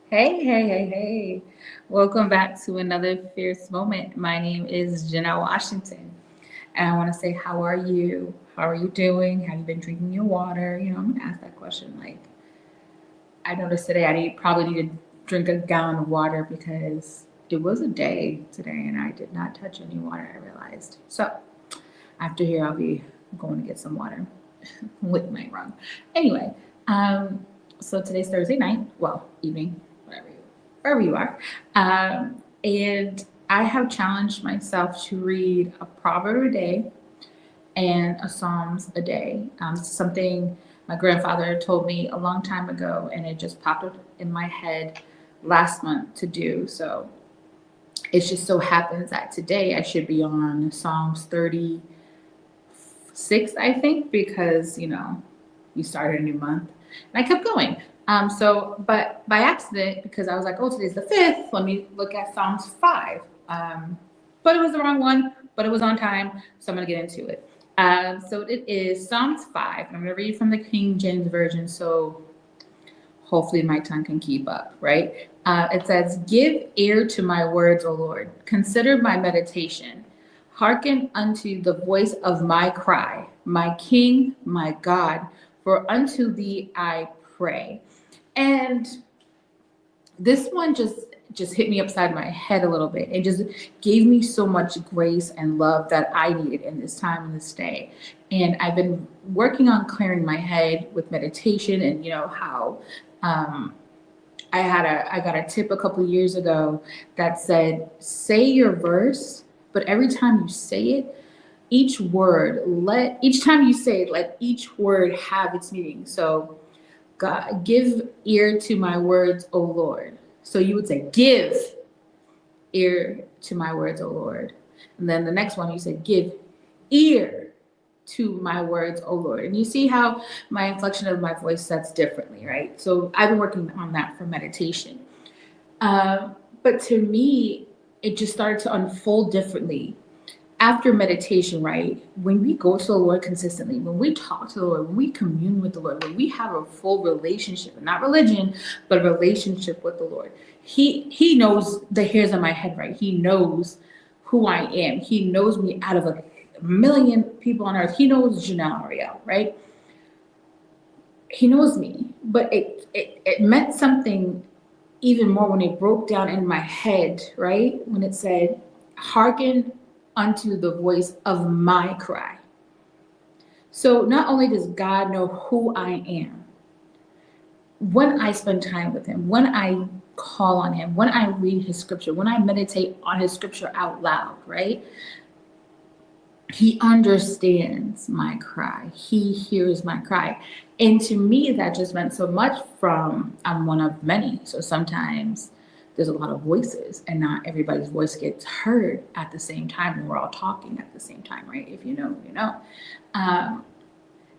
Hey, hey, hey, hey. Welcome back to another Fierce Moment. My name is Jenna Washington. And I want to say, how are you? How are you doing? Have you been drinking your water? I'm going to ask that question. I noticed today probably need to drink a gallon of water because it was a day today and I did not touch any water, I realized. So after here, I'll be going to get some water with my rum. Anyway, so today's Thursday night, well, evening, wherever you are. And I have challenged myself to read a proverb a day and a Psalms a day. This is something my grandfather told me a long time ago, and it just popped up in my head last month to do. So it just so happens that today I should be on Psalms 36, I think, because, you started a new month. And I kept going. But by accident, because I was like, oh, today's the 5th, let me look at Psalms 5. But it was the wrong one, but it was on time, so I'm going to get into it. So it is Psalms 5. I'm going to read from the King James Version, so hopefully my tongue can keep up, right? It says, give ear to my words, O Lord. Consider my meditation. Hearken unto the voice of my cry, my King, my God, for unto thee I pray. And this one just hit me upside my head a little bit. It just gave me so much grace and love that I needed in this time and this day. And I've been working on clearing my head with meditation and how I got a tip a couple years ago that said, say your verse, but every time you say it, each time you say it, let each word have its meaning. So God, give ear to my words, O Lord. So you would say, give ear to my words, O Lord. And then the next one, you said, give ear to my words, O Lord. And you see how my inflection of my voice sets differently, right? So I've been working on that for meditation. But to me, it just started to unfold differently after meditation, right? When we go to the Lord consistently, when we talk to the Lord, when we commune with the Lord, when we have a full relationship, not religion, but a relationship with the Lord, He knows the hairs on my head, right? He knows who I am. He knows me out of a million people on earth. He knows Janelle Ariel, right? He knows me, but it meant something even more when it broke down in my head, right? When it said, hearken unto the voice of my cry. So not only does God know who I am, when I spend time with him, when I call on him, when I read his scripture, when I meditate on his scripture out loud, right? He understands my cry. He hears my cry. And to me, that just meant so much from I'm one of many. So sometimes there's a lot of voices and not everybody's voice gets heard at the same time and we're all talking at the same time, right? If you know, you know.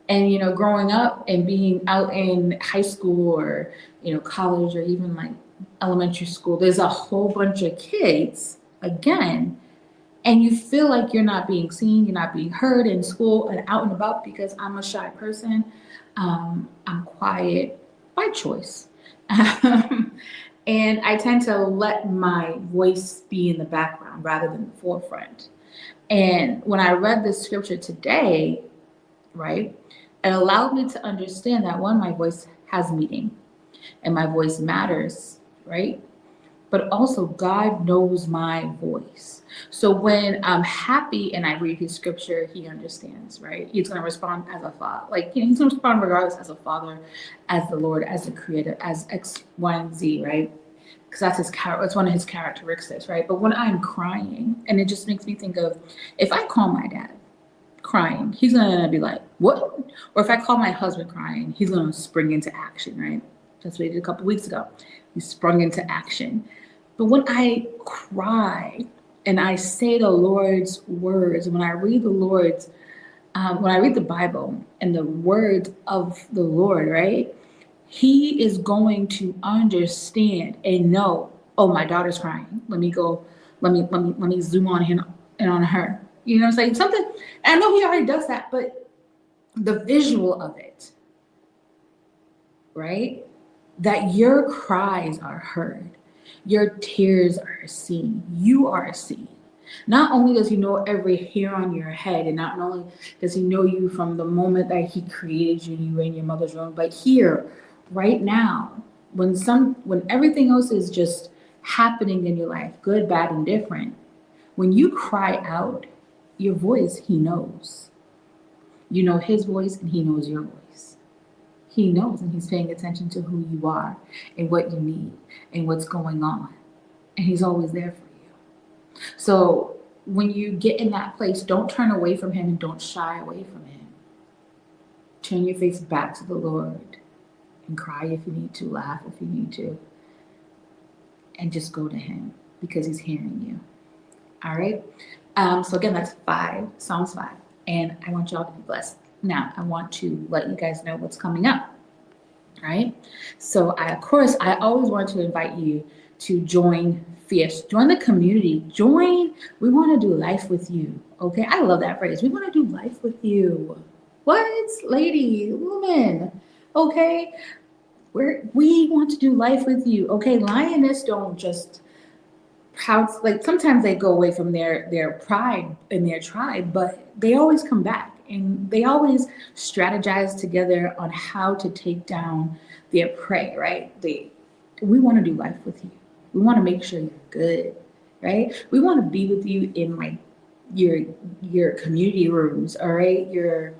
And growing up and being out in high school or college or even like elementary school, there's a whole bunch of kids again, and you feel like you're not being seen, you're not being heard in school and out and about because I'm a shy person. I'm quiet by choice. And I tend to let my voice be in the background rather than the forefront. And when I read this scripture today, right, it allowed me to understand that one, my voice has meaning and my voice matters, right? But also God knows my voice. So when I'm happy and I read his scripture, he understands, right? He's going to respond as a father. He's going to respond regardless as a father, as the Lord, as the creator, as X, Y, and Z, right? Because that's his character. It's one of his characteristics, right? But when I'm crying, and it just makes me think of, if I call my dad crying, he's going to be like, what? Or if I call my husband crying, he's going to spring into action, right? That's what he did a couple weeks ago. He sprung into action. But when I cry and I say the Lord's words, when I read when I read the Bible and the words of the Lord, right? He is going to understand and know, oh, my daughter's crying. Let me go, let me zoom on him and on her. You know what I'm saying? Something, and I know he already does that, but the visual of it, right? that your cries are heard, your tears are seen, you are seen. Not only does he know every hair on your head, and not only does he know you from the moment that he created you and you were in your mother's womb, but here, right now, when everything else is just happening in your life, good, bad, and different, when you cry out, your voice, he knows. You know his voice and he knows your voice. He knows and he's paying attention to who you are and what you need and what's going on. And he's always there for you. So when you get in that place, don't turn away from him and don't shy away from him. Turn your face back to the Lord and cry if you need to, laugh if you need to, and just go to him because he's hearing you. All right. So again, that's Psalms 5. And I want y'all to be blessed. Now, I want to let you guys know what's coming up. All right. So I always want to invite you to join Fierce, join the community, we want to do life with you. Okay. I love that phrase. We want to do life with you. What? Lady, woman. Okay. We want to do life with you. Okay. Lioness don't just like sometimes they go away from their pride in their tribe, but they always come back and they always strategize together on how to take down their prey, right? We want to do life with you. We want to make sure you're good, right? We want to be with you in like your community rooms, all right? Your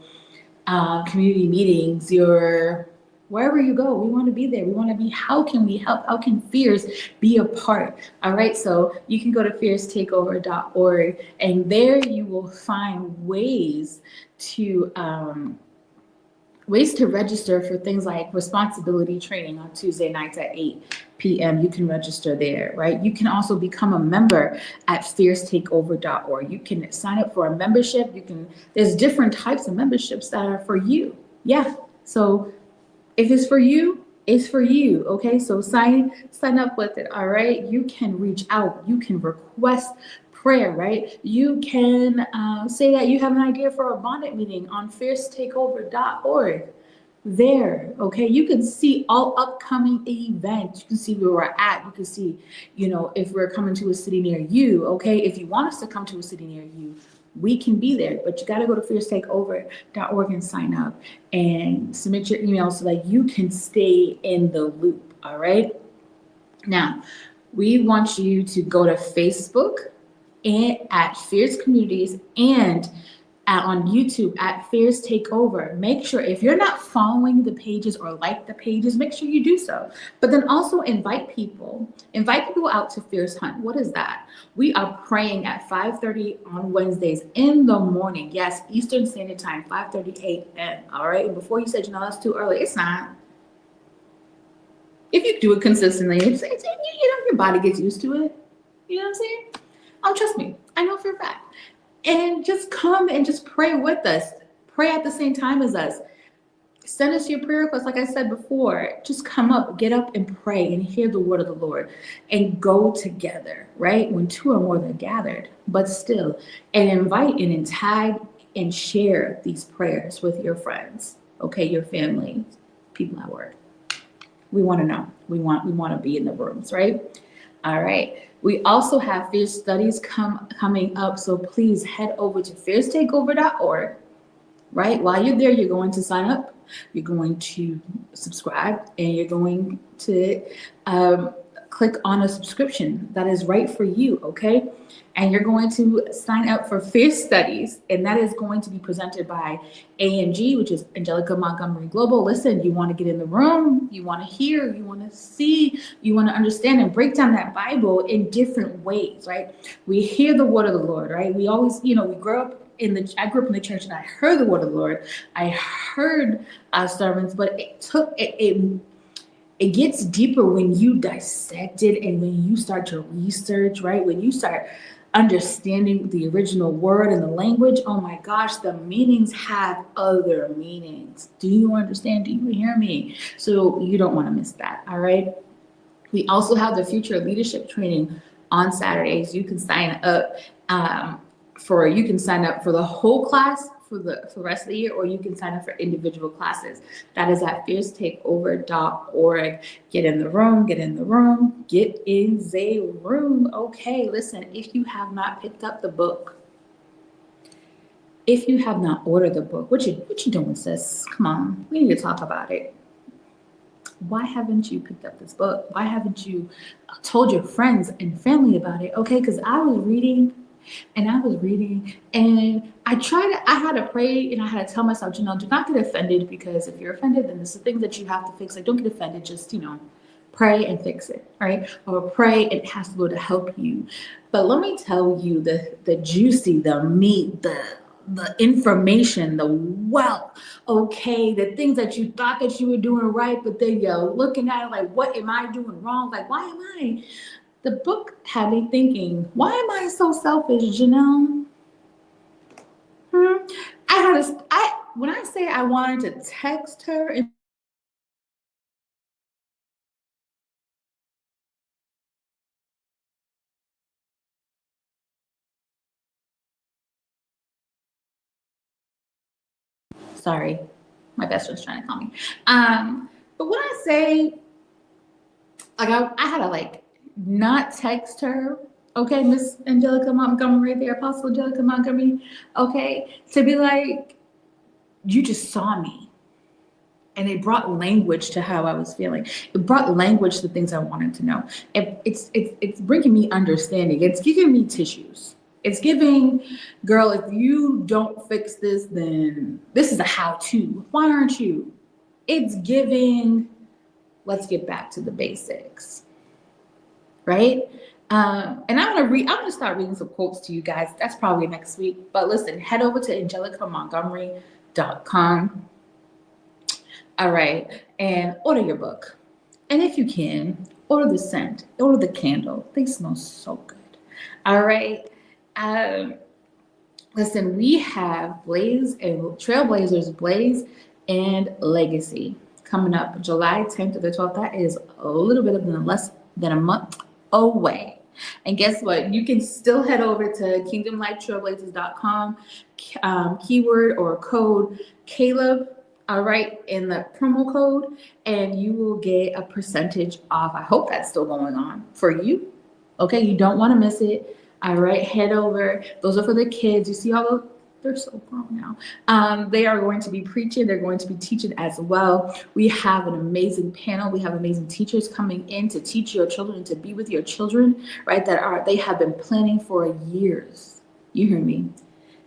community meetings, your wherever you go, we want to be there. We want to be, how can we help? How can Fierce be a part? All right, so you can go to fiercetakeover.org and there you will find ways to register for things like responsibility training on Tuesday nights at 8 p.m. You can register there, right? You can also become a member at fiercetakeover.org. You can sign up for a membership. There's different types of memberships that are for you. Yeah, so if it's for you, it's for you. Okay, so sign up with it. All right, you can reach out. You can request prayer, right? You can say that you have an idea for a bonded meeting on fiercetakeover.org. There, okay, you can see all upcoming events. You can see where we're at. You can see, if we're coming to a city near you. Okay, if you want us to come to a city near you, we can be there, but you got to go to fiercetakeover.org and sign up and submit your email so that you can stay in the loop. All right. Now, we want you to go to Facebook and at Fierce Communities and on YouTube at Fierce Takeover. Make sure if you're not following the pages or like the pages, make sure you do so. But then also invite people out to Fierce Hunt. What is that? We are praying at 5:30 on Wednesdays in the morning. Yes, Eastern Standard Time, 5:30 a.m. All right. And before you said, that's too early. It's not. If you do it consistently, your body gets used to it. You know what I'm saying? Trust me, I know for a fact. And just come and just pray with us. Pray at the same time as us. Send us your prayer requests. Like I said before, just get up and pray and hear the word of the Lord and go together, right? When two or more are gathered, but still, and invite and tag and share these prayers with your friends, okay? Your family, people at work. We want to know. We want to be in the rooms, right? All right. We also have Fierce Studies coming up, so please head over to fiercetakeover.org, right? While you're there, you're going to sign up, you're going to subscribe, and you're going to click on a subscription that is right for you, okay? And you're going to sign up for Fierce Studies, and that is going to be presented by AMG, which is Angelica Montgomery Global. Listen, you want to get in the room, you want to hear, you want to see, you want to understand and break down that Bible in different ways, right? We hear the word of the Lord, right? We always, I grew up in the church and I heard the word of the Lord. I heard sermons, but it gets deeper when you dissect it and when you start to research, right? When you start understanding the original word and the language, oh my gosh, the meanings have other meanings. Do you understand? Do you hear me? So you don't want to miss that, all right? We also have the future leadership training on Saturdays. You can sign up for the whole class for the rest of the year, or you can sign up for individual classes. That is at fiercetakeover.org. Get in the room, get in the room, get in the room. Okay, listen, if you have not picked up the book, if you have not ordered the book, what you doing, sis? Come on, we need to talk about it. Why haven't you picked up this book? Why haven't you told your friends and family about it? Okay, because I was reading and I had to pray and I had to tell myself, do not get offended, because if you're offended, then this is the things that you have to fix. Like, don't get offended, just, pray and fix it, right? Or pray and ask the Lord to help you. But let me tell you, the juicy, the meat, the information, the wealth, okay, the things that you thought that you were doing right, but then you're looking at it like, what am I doing wrong? Like, why am I? The book had me thinking, why am I so selfish, Janelle? When I say I wanted to text her and sorry, my best friend's trying to call me. But when I say, like, I had to like not text her, okay, Miss Angelica Montgomery, right there, Apostle Angelica Montgomery, okay, to be like, you just saw me. And it brought language to how I was feeling. It brought language to things I wanted to know. It's bringing me understanding. It's giving me tissues. It's giving, girl, if you don't fix this, then this is a how-to. Why aren't you? It's giving, let's get back to the basics, right? And I'm gonna start reading some quotes to you guys. That's probably next week. But listen, head over to angelicamontgomery.com. All right, and order your book. And if you can, order the scent, order the candle. They smell so good. All right. Listen, we have Blaze and Trailblazers, Blaze and Legacy coming up July 10th to the 12th. That is a little bit of less than a month away. And guess what? You can still head over to kingdomlifetrailblazers.com, keyword or code Caleb, all right, in the promo code, and you will get a percentage off. I hope that's still going on for you. Okay, you don't want to miss it. All right, head over. Those are for the kids. You see all they're so grown now. They are going to be preaching. They're going to be teaching as well. We have an amazing panel. We have amazing teachers coming in to teach your children, to be with your children, right? They have been planning for years. You hear me?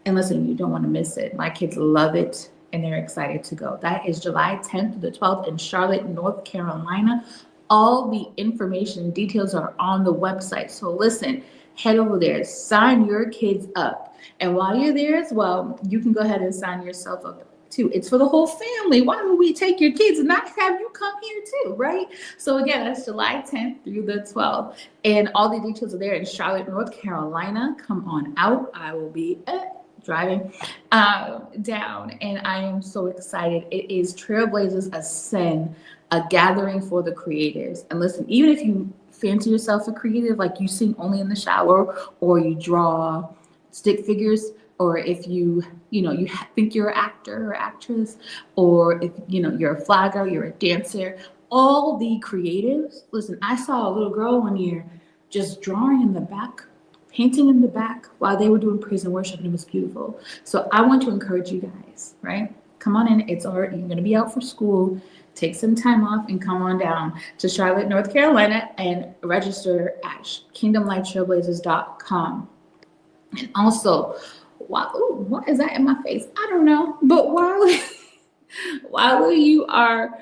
And listen, you don't want to miss it. My kids love it and they're excited to go. That is July 10th to the 12th in Charlotte, North Carolina. All the information and details are on the website. So listen, head over there, sign your kids up. And while you're there as well, you can go ahead and sign yourself up too. It's for the whole family. Why would we take your kids and not have you come here too, right? So again, that's July 10th through the 12th. And all the details are there in Charlotte, North Carolina. Come on out. I will be driving down, and I am so excited. It is Trailblazers Ascend, a gathering for the creatives. And listen, even if you fancy yourself a creative, like you sing only in the shower, or you draw stick figures, or if you think you're an actor or actress, or if you're a flagger, you're a dancer, all the creatives. Listen, I saw a little girl one year just drawing in the back, painting in the back while they were doing praise and worship, and it was beautiful. So I want to encourage you guys, right? Come on in. It's already, you're going to be out for school. Take some time off and come on down to Charlotte, North Carolina, and register at kingdomlifetrailblazers.com. And also, what is that in my face? I don't know. But while you are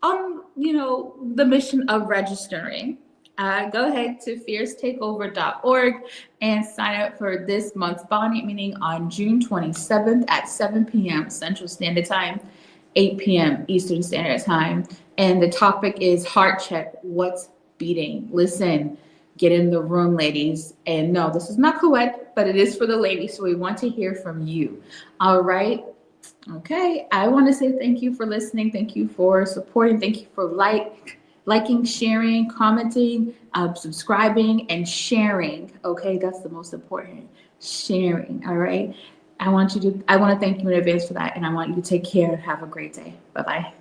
on, the mission of registering, go ahead to fiercetakeover.org and sign up for this month's Bonnie meeting on June 27th at 7 p.m. Central Standard Time, 8 p.m. Eastern Standard Time. And the topic is heart check. What's beating? Listen, get in the room, ladies. And no, this is not co-ed, but it is for the ladies. So we want to hear from you. All right. Okay. I want to say thank you for listening. Thank you for supporting. Thank you for liking, sharing, commenting, subscribing, and sharing. Okay. That's the most important. Sharing. All right. I want to thank you in advance for that, and I want you to take care and have a great day. Bye bye.